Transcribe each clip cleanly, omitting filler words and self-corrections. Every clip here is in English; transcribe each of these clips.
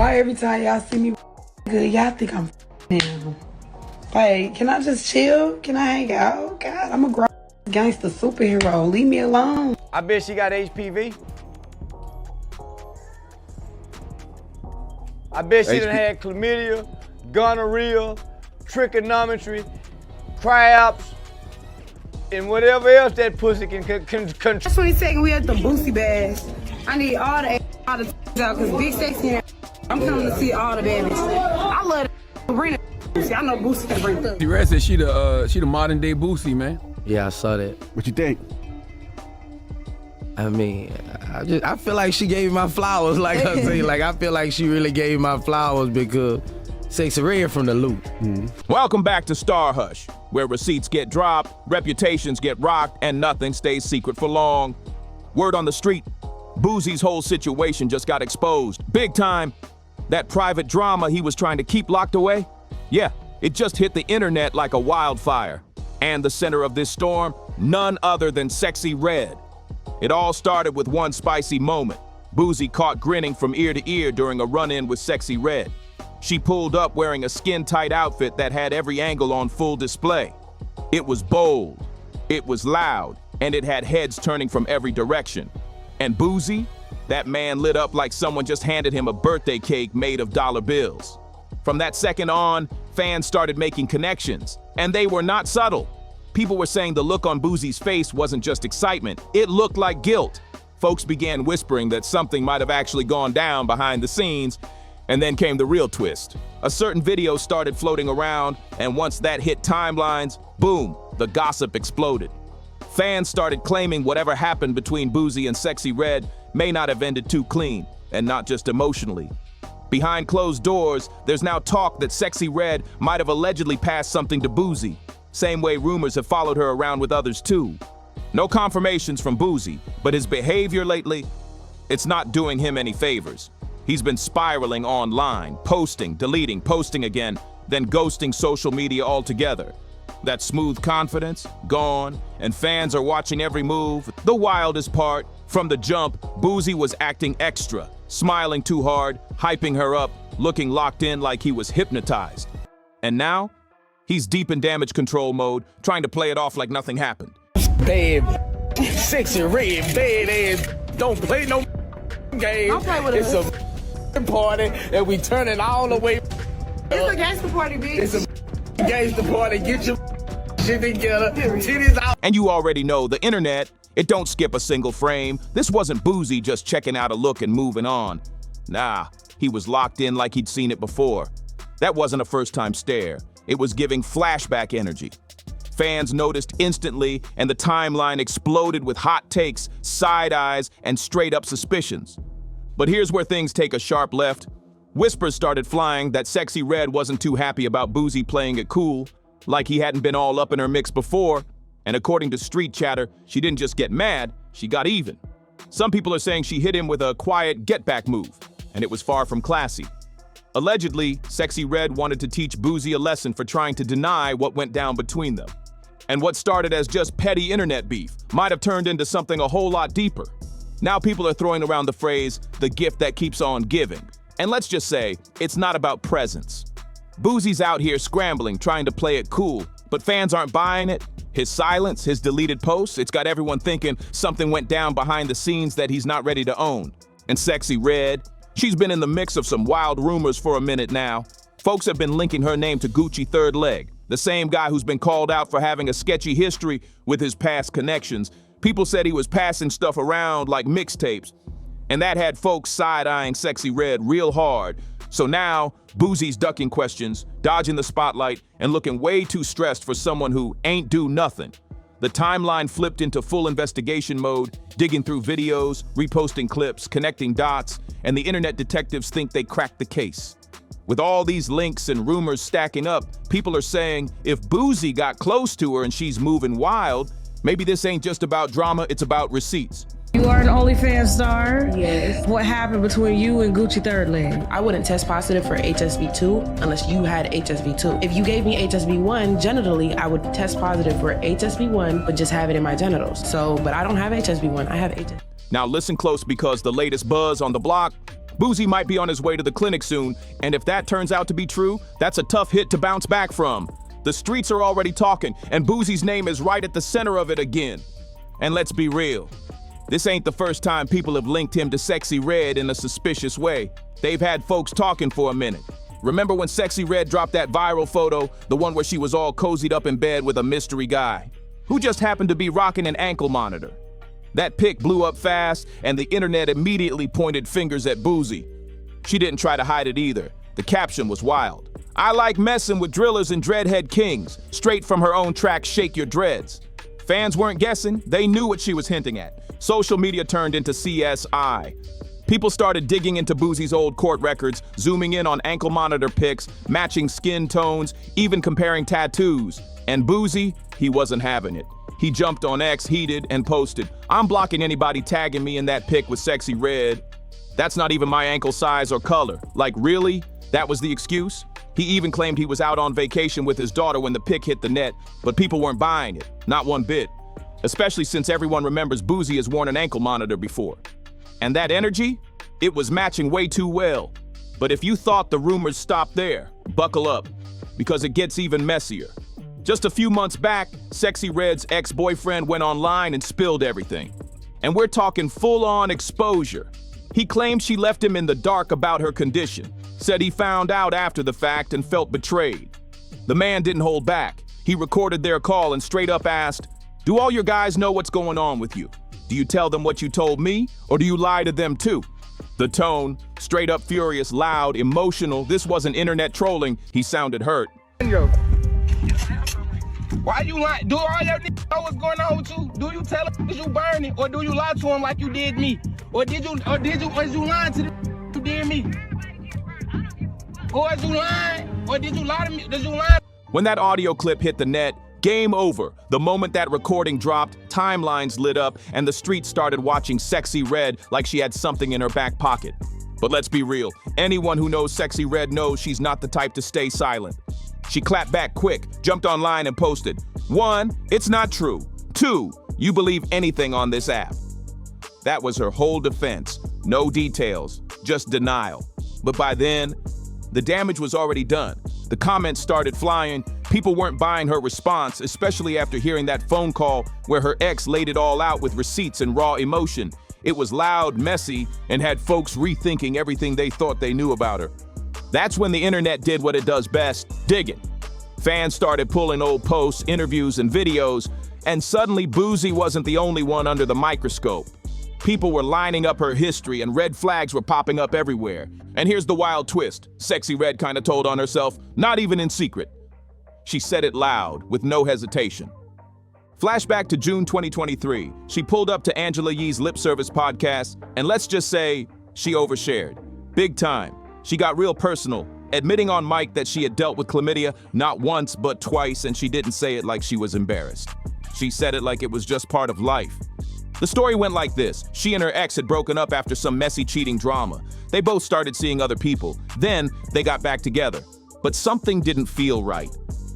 Why every time y'all see me good, y'all think I'm him? Like, can I just chill? Can I hang out? God, I'm a grown gangster superhero. Leave me alone. I bet she got HPV. I bet she done had chlamydia, gonorrhea, trigonometry, cryopts, and whatever else that pussy can control. 22nd, we at the Boosie bash. I need all the out because Big Sexy. I'm coming to see all the bad bitches. I love the bring Boosie. I know Boosie can bring them. Sexyy Red said she the modern day Boosie, man. Yeah, I saw that. What you think? I mean, I feel like she gave me my flowers, like I say. Like, I feel like she really gave me my flowers because Sexyy Red from the loop. Welcome back to StarHush, where receipts get dropped, reputations get rocked, and nothing stays secret for long. Word on the street, Boosie's whole situation just got exposed. Big time. That private drama he was trying to keep locked away? Yeah, it just hit the internet like a wildfire. And the center of this storm, none other than Sexyy Red. It all started with one spicy moment. Boosie caught grinning from ear to ear during a run-in with Sexyy Red. She pulled up wearing a skin-tight outfit that had every angle on full display. It was bold, it was loud, and it had heads turning from every direction. And Boosie, that man lit up like someone just handed him a birthday cake made of dollar bills. From that second on, fans started making connections, and they were not subtle. People were saying the look on Boosie's face wasn't just excitement, it looked like guilt. Folks began whispering that something might have actually gone down behind the scenes, and then came the real twist. A certain video started floating around, and once that hit timelines, boom, the gossip exploded. Fans started claiming whatever happened between Boosie and Sexyy Red may not have ended too clean, and not just emotionally. Behind closed doors, there's now talk that Sexyy Red might have allegedly passed something to Boosie, same way rumors have followed her around with others too. No confirmations from Boosie, but his behavior lately, it's not doing him any favors. He's been spiraling online, posting, deleting, posting again, then ghosting social media altogether. That smooth confidence, gone, and fans are watching every move. The wildest part, from the jump, Boosie was acting extra, smiling too hard, hyping her up, looking locked in like he was hypnotized. And now, he's deep in damage control mode, trying to play it off like nothing happened. Bad, Sexyy Red, bad ass, don't play no game. Don't play with us. It's a party, and we turn it all the way. It's a gangster party, bitch. It's a gangster party, get your shit together, titties out. And you already know, the internet, it don't skip a single frame. This wasn't Boosie just checking out a look and moving on. Nah, he was locked in like he'd seen it before. That wasn't a first-time stare. It was giving flashback energy. Fans noticed instantly, and the timeline exploded with hot takes, side eyes, and straight-up suspicions. But here's where things take a sharp left. Whispers started flying that Sexyy Red wasn't too happy about Boosie playing it cool, like he hadn't been all up in her mix before. And according to street chatter, she didn't just get mad, she got even. Some people are saying she hit him with a quiet get-back move, and it was far from classy. Allegedly, Sexyy Red wanted to teach Boosie a lesson for trying to deny what went down between them. And what started as just petty internet beef might have turned into something a whole lot deeper. Now people are throwing around the phrase, the gift that keeps on giving. And let's just say, it's not about presents. Boosie's out here scrambling, trying to play it cool, but fans aren't buying it. His silence, his deleted posts, it's got everyone thinking something went down behind the scenes that he's not ready to own. And Sexyy Red, she's been in the mix of some wild rumors for a minute now. Folks have been linking her name to Gucci Third Leg, the same guy who's been called out for having a sketchy history with his past connections. People said he was passing stuff around like mixtapes, and that had folks side-eyeing Sexyy Red real hard. So now, Boosie's ducking questions, dodging the spotlight, and looking way too stressed for someone who ain't do nothing. The timeline flipped into full investigation mode, digging through videos, reposting clips, connecting dots, and the internet detectives think they cracked the case. With all these links and rumors stacking up, people are saying if Boosie got close to her and she's moving wild, maybe this ain't just about drama, it's about receipts. You are an OnlyFans star? Yes. What happened between you and Gucci Third Leg? I wouldn't test positive for HSV2 unless you had HSV2. If you gave me HSV1 genitally, I would test positive for HSV1, but just have it in my genitals. But I don't have HSV1, I have HSV. Now listen close, because the latest buzz on the block, Boosie might be on his way to the clinic soon, and if that turns out to be true, that's a tough hit to bounce back from. The streets are already talking, and Boosie's name is right at the center of it again. And let's be real, this ain't the first time people have linked him to Sexyy Red in a suspicious way. They've had folks talking for a minute. Remember when Sexyy Red dropped that viral photo, the one where she was all cozied up in bed with a mystery guy, who just happened to be rocking an ankle monitor? That pic blew up fast, and the internet immediately pointed fingers at Boosie. She didn't try to hide it either. The caption was wild. "I like messing with drillers and dreadhead kings," straight from her own track, Shake Your Dreads. Fans weren't guessing, they knew what she was hinting at. Social media turned into CSI. People started digging into Boosie's old court records, zooming in on ankle monitor pics, matching skin tones, even comparing tattoos. And Boosie, he wasn't having it. He jumped on X, heated, and posted, "I'm blocking anybody tagging me in that pic with Sexyy Red. That's not even my ankle size or color." Like, really? That was the excuse? He even claimed he was out on vacation with his daughter when the pic hit the net, but people weren't buying it, not one bit. Especially since everyone remembers Boosie has worn an ankle monitor before. And that energy? It was matching way too well. But if you thought the rumors stopped there, buckle up, because it gets even messier. Just a few months back, Sexyy Red's ex-boyfriend went online and spilled everything. And we're talking full-on exposure. He claimed she left him in the dark about her condition, said he found out after the fact and felt betrayed. The man didn't hold back. He recorded their call and straight up asked, "Do all your guys know what's going on with you? Do you tell them what you told me, or do you lie to them too?" The tone, straight up furious, loud, emotional. This wasn't internet trolling. He sounded hurt. Why you lying? Do all your niggas know what's going on with you? Do you tell them you burn it, or do you lie to them like you did me? Or was you lying to them you did me? Or is you lying? Or did you lie to me? Did you lie? When that audio clip hit the net, game over. The moment that recording dropped, timelines lit up, and the streets started watching Sexyy Red like she had something in her back pocket. But let's be real, anyone who knows Sexyy Red knows she's not the type to stay silent. She clapped back quick, jumped online and posted, 1, it's not true. 2, you believe anything on this app. That was her whole defense. No details, just denial. But by then, the damage was already done. The comments started flying. People weren't buying her response, especially after hearing that phone call where her ex laid it all out with receipts and raw emotion. It was loud, messy, and had folks rethinking everything they thought they knew about her. That's when the internet did what it does best, digging. Fans started pulling old posts, interviews, and videos, and suddenly Boosie wasn't the only one under the microscope. People were lining up her history, and red flags were popping up everywhere. And here's the wild twist. Sexyy Red kinda told on herself, not even in secret. She said it loud, with no hesitation. Flashback to June 2023. She pulled up to Angela Yee's Lip Service podcast, and let's just say, she overshared. Big time. She got real personal, admitting on mic that she had dealt with chlamydia not once but twice, and she didn't say it like she was embarrassed. She said it like it was just part of life. The story went like this. She and her ex had broken up after some messy cheating drama. They both started seeing other people. Then they got back together. But something didn't feel right.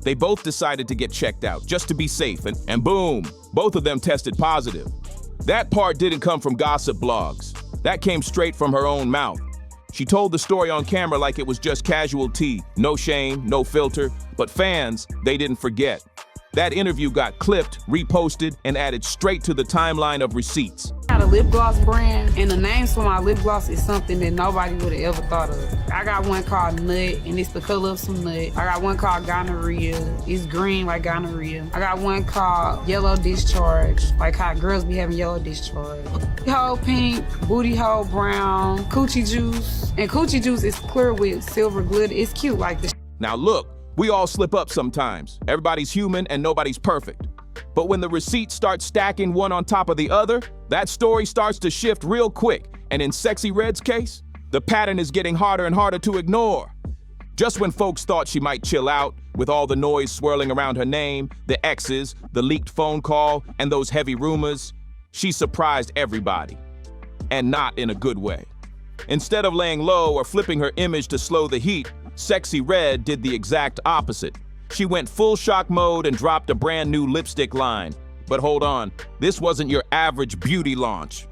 They both decided to get checked out just to be safe, and boom, both of them tested positive. That part didn't come from gossip blogs. That came straight from her own mouth. She told the story on camera like it was just casual tea, no shame, no filter, but fans, they didn't forget. That interview got clipped, reposted, and added straight to the timeline of receipts. I got a lip gloss brand, and the names for my lip gloss is something that nobody would have ever thought of. I got one called Nut, and it's the color of some nut. I got one called Gonorrhea. It's green like gonorrhea. I got one called Yellow Discharge, like how girls be having yellow discharge. Booty hole pink, booty hole brown, coochie juice. And coochie juice is clear with silver glitter. It's cute like this. Now look, we all slip up sometimes. Everybody's human and nobody's perfect. But when the receipts start stacking one on top of the other, that story starts to shift real quick. And in Sexyy Red's case, the pattern is getting harder and harder to ignore. Just when folks thought she might chill out, with all the noise swirling around her name, the exes, the leaked phone call, and those heavy rumors, she surprised everybody. And not in a good way. Instead of laying low or flipping her image to slow the heat, Sexyy Red did the exact opposite. She went full shock mode and dropped a brand new lipstick line. But hold on, this wasn't your average beauty launch.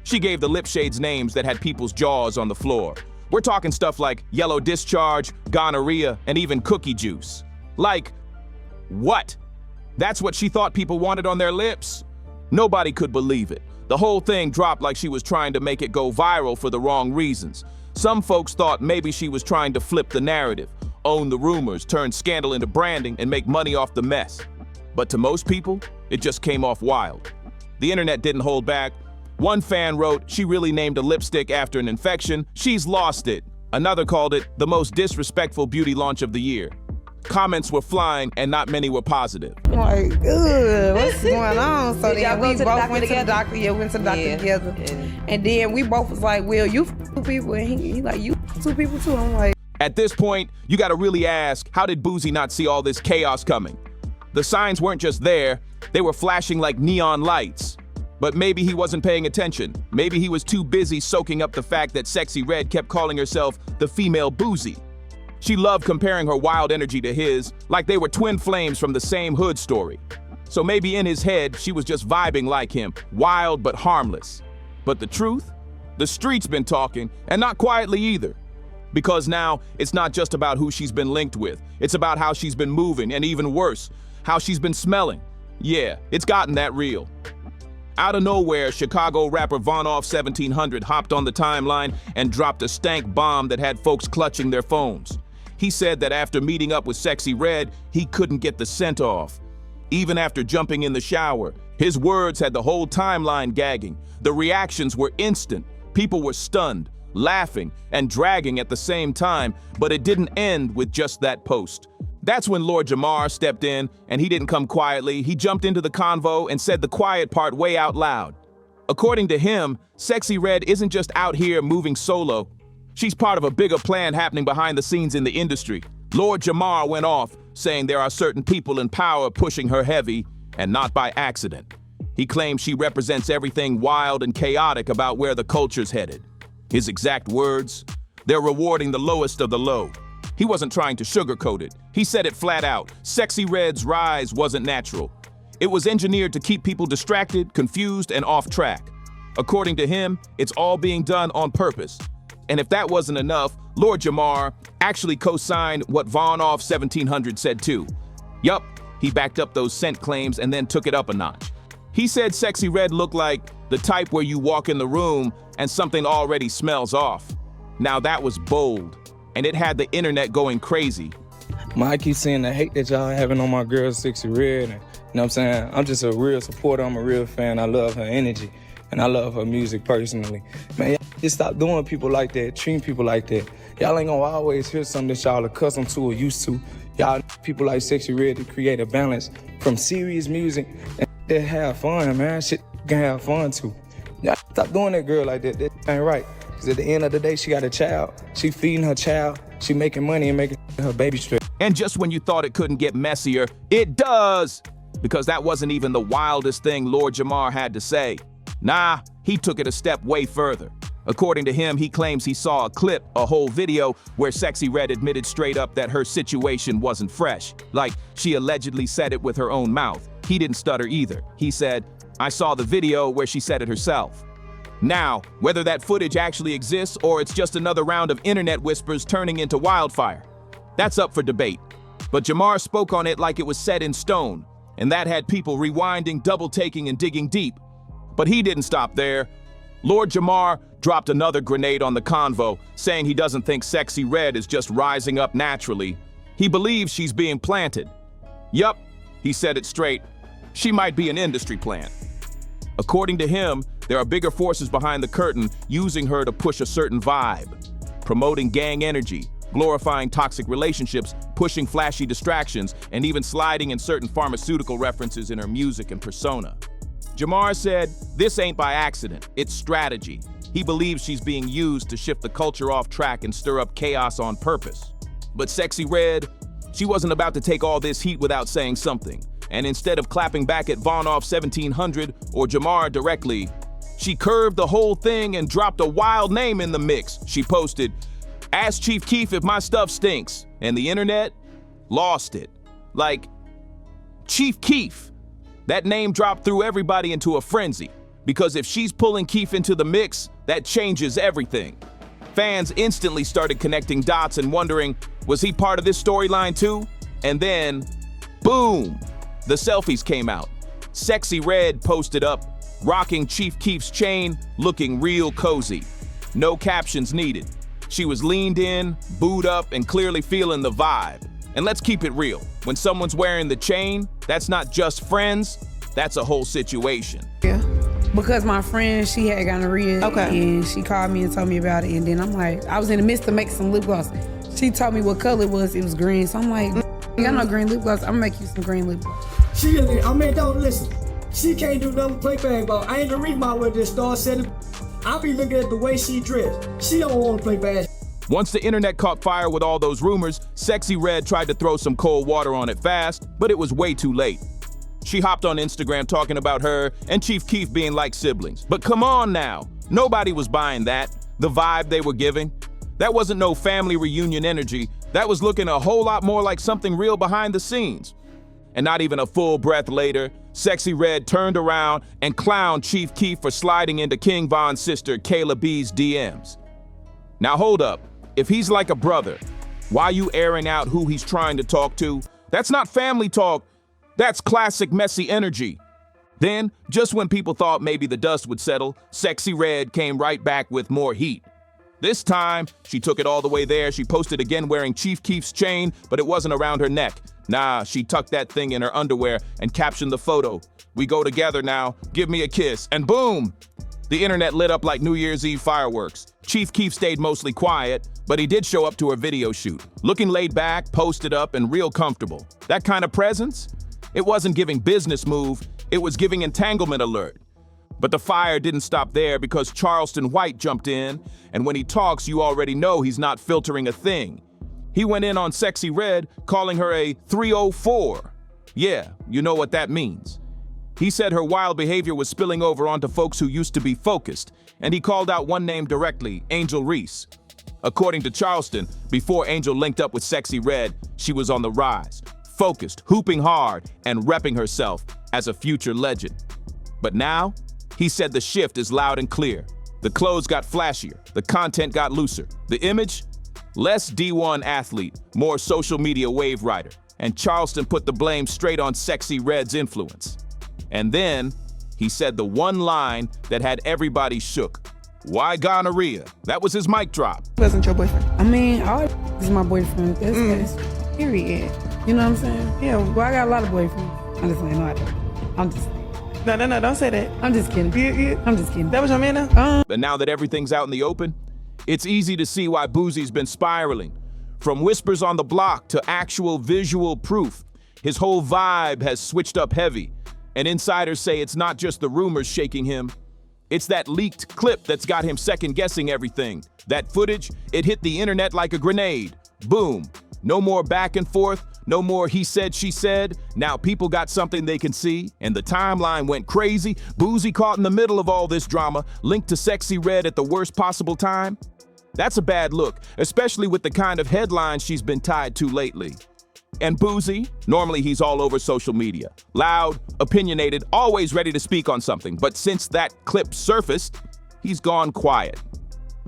She gave the lip shades names that had people's jaws on the floor. We're talking stuff like yellow discharge, gonorrhea, and even cookie juice. Like, what? That's what she thought people wanted on their lips? Nobody could believe it. The whole thing dropped like she was trying to make it go viral for the wrong reasons. Some folks thought maybe she was trying to flip the narrative, own the rumors, turn scandal into branding, and make money off the mess. But to most people, it just came off wild. The internet didn't hold back. One fan wrote, "She really named a lipstick after an infection. She's lost it." Another called it the most disrespectful beauty launch of the year. Comments were flying and not many were positive. Like, ugh, what's going on? So then we both went to the doctor. Yeah, we went to the doctor together. And then we both was like, well, you two people. And he like, you two people too. I'm like. At this point, you gotta really ask, how did Boosie not see all this chaos coming? The signs weren't just there, they were flashing like neon lights. But maybe he wasn't paying attention. Maybe he was too busy soaking up the fact that Sexyy Red kept calling herself the female Boosie. She loved comparing her wild energy to his, like they were twin flames from the same hood story. So maybe in his head, she was just vibing like him, wild but harmless. But the truth? The street's been talking, and not quietly either. Because now, it's not just about who she's been linked with. It's about how she's been moving, and even worse, how she's been smelling. Yeah, it's gotten that real. Out of nowhere, Chicago rapper Von Off 1700 hopped on the timeline and dropped a stank bomb that had folks clutching their phones. He said that after meeting up with Sexyy Red, he couldn't get the scent off. Even after jumping in the shower, his words had the whole timeline gagging. The reactions were instant. People were stunned, laughing, and dragging at the same time, but it didn't end with just that post. That's when Lord Jamar stepped in, and he didn't come quietly. He jumped into the convo and said the quiet part way out loud. According to him, Sexyy Red isn't just out here moving solo. She's part of a bigger plan happening behind the scenes in the industry. Lord Jamar went off, saying there are certain people in power pushing her heavy, and not by accident. He claims she represents everything wild and chaotic about where the culture's headed. His exact words, "They're rewarding the lowest of the low." He wasn't trying to sugarcoat it. He said it flat out. Sexyy Red's rise wasn't natural. It was engineered to keep people distracted, confused, and off track. According to him, it's all being done on purpose. And if that wasn't enough, Lord Jamar actually co-signed what Von Off 1700 said too. Yup, he backed up those scent claims and then took it up a notch. He said Sexyy Red looked like the type where you walk in the room and something already smells off. Now that was bold, and it had the internet going crazy. I keep seeing the hate that y'all having on my girl Sexyy Red. And, you know what I'm saying? I'm just a real supporter. I'm a real fan. I love her energy, and I love her music personally. Man, y'all just stop doing people like that, treating people like that. Y'all ain't gonna always hear something that y'all accustomed to or used to. Y'all people like Sexyy Red to create a balance from serious music and that have fun, man. Shit can have fun too. Y'all stop doing that girl like that. That ain't right. Because at the end of the day, she got a child. She feeding her child. She making money and making her baby straight. And just when you thought it couldn't get messier, it does! Because that wasn't even the wildest thing Lord Jamar had to say. Nah, he took it a step way further. According to him, he claims he saw a clip, a whole video, where Sexyy Red admitted straight up that her situation wasn't fresh. Like, she allegedly said it with her own mouth. He didn't stutter either. He said, "I saw the video where she said it herself." Now, whether that footage actually exists or it's just another round of internet whispers turning into wildfire, that's up for debate. But Jamar spoke on it like it was set in stone, and that had people rewinding, double-taking, and digging deep. But he didn't stop there. Lord Jamar dropped another grenade on the convo, saying he doesn't think Sexyy Red is just rising up naturally. He believes she's being planted. Yup, he said it straight. She might be an industry plant. According to him, there are bigger forces behind the curtain using her to push a certain vibe, promoting gang energy, glorifying toxic relationships, pushing flashy distractions, and even sliding in certain pharmaceutical references in her music and persona. Jamar said, "This ain't by accident, it's strategy." He believes she's being used to shift the culture off track and stir up chaos on purpose. But Sexyy Red, she wasn't about to take all this heat without saying something. And instead of clapping back at Von Off 1700 or Jamar directly, she curved the whole thing and dropped a wild name in the mix. She posted, "Ask Chief Keef if my stuff stinks." And the internet lost it. Like, Chief Keef. That name dropped threw everybody into a frenzy. Because if she's pulling Keith into the mix, that changes everything. Fans instantly started connecting dots and wondering, was he part of this storyline too? And then, boom, the selfies came out. Sexyy Red posted up, rocking Chief Keef's chain, looking real cozy. No captions needed. She was leaned in, booed up, and clearly feeling the vibe. And let's keep it real. When someone's wearing the chain, that's not just friends, that's a whole situation. Yeah. Because my friend, she had gonorrhea, and she called me and told me about it, and then I'm like, I was in the midst of making some lip gloss. She told me what color it was green, so I'm like, you got no green lip gloss, I'm gonna make you some green lip gloss. Don't listen. She can't do nothing play basketball. I ain't the reason why with this star said it. I be looking at the way she dressed. She don't want to play basketball. Once the internet caught fire with all those rumors, Sexyy Red tried to throw some cold water on it fast, but it was way too late. She hopped on Instagram talking about her and Chief Keef being like siblings. But come on now, nobody was buying that, the vibe they were giving. That wasn't no family reunion energy. That was looking a whole lot more like something real behind the scenes. And not even a full breath later, Sexyy Red turned around and clowned Chief Keef for sliding into King Von's sister Kayla B's DMs. Now hold up, if he's like a brother, why you airing out who he's trying to talk to? That's not family talk. That's classic messy energy. Then, just when people thought maybe the dust would settle, Sexyy Red came right back with more heat. This time, she took it all the way there. She posted again wearing Chief Keef's chain, but it wasn't around her neck. Nah, she tucked that thing in her underwear and captioned the photo. "We go together now, give me a kiss," and boom! The internet lit up like New Year's Eve fireworks. Chief Keef stayed mostly quiet, but he did show up to her video shoot, looking laid back, posted up, and real comfortable. That kind of presence? It wasn't giving business move, it was giving entanglement alert. But the fire didn't stop there because Charleston White jumped in, and when he talks, you already know he's not filtering a thing. He went in on Sexyy Red, calling her a 304. Yeah, you know what that means. He said her wild behavior was spilling over onto folks who used to be focused, and he called out one name directly, Angel Reese. According to Charleston, before Angel linked up with Sexyy Red, she was on the rise, focused, hooping hard, and repping herself as a future legend. But now, he said the shift is loud and clear. The clothes got flashier, the content got looser. The image? Less D1 athlete, more social media wave rider. And Charleston put the blame straight on Sexyy Red's influence. And then, he said the one line that had everybody shook. Why gonorrhea? That was his mic drop. Wasn't your boyfriend? I mean, all is my boyfriend. That's period. You know what I'm saying? Yeah, well, I got a lot of boyfriends. I'm just saying, no, I don't. I'm just No, don't say that. I'm just kidding. I'm just kidding. That was your man now? But now that everything's out in the open, it's easy to see why Boosie's been spiraling. From whispers on the block to actual visual proof, his whole vibe has switched up heavy. And insiders say it's not just the rumors shaking him. It's that leaked clip that's got him second-guessing everything. That footage, it hit the internet like a grenade. Boom. No more back and forth. No more he said, she said. Now people got something they can see, and the timeline went crazy. Boosie caught in the middle of all this drama, linked to Sexyy Red at the worst possible time. That's a bad look, especially with the kind of headlines she's been tied to lately. And Boosie, normally he's all over social media. Loud, opinionated, always ready to speak on something. But since that clip surfaced, he's gone quiet.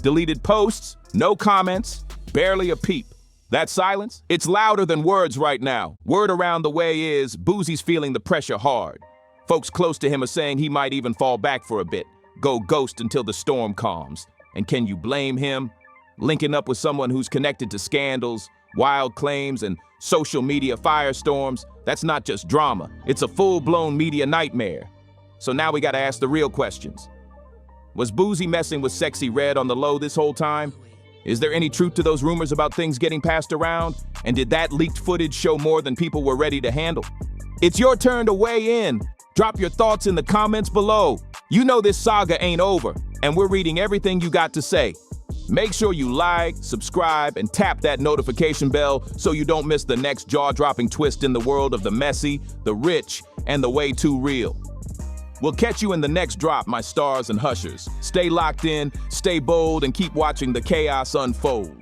Deleted posts, no comments, barely a peep. That silence, it's louder than words right now. Word around the way is Boosie's feeling the pressure hard. Folks close to him are saying he might even fall back for a bit, go ghost until the storm calms. And can you blame him? Linking up with someone who's connected to scandals, wild claims, and social media firestorms, that's not just drama, it's a full-blown media nightmare. So now we gotta ask the real questions. Was Boosie messing with Sexyy Red on the low this whole time? Is there any truth to those rumors about things getting passed around? And did that leaked footage show more than people were ready to handle? It's your turn to weigh in. Drop your thoughts in the comments below. You know this saga ain't over, and we're reading everything you got to say. Make sure you like, subscribe, and tap that notification bell so you don't miss the next jaw-dropping twist in the world of the messy, the rich, and the way too real. We'll catch you in the next drop, my stars and hushers. Stay locked in, stay bold, and keep watching the chaos unfold.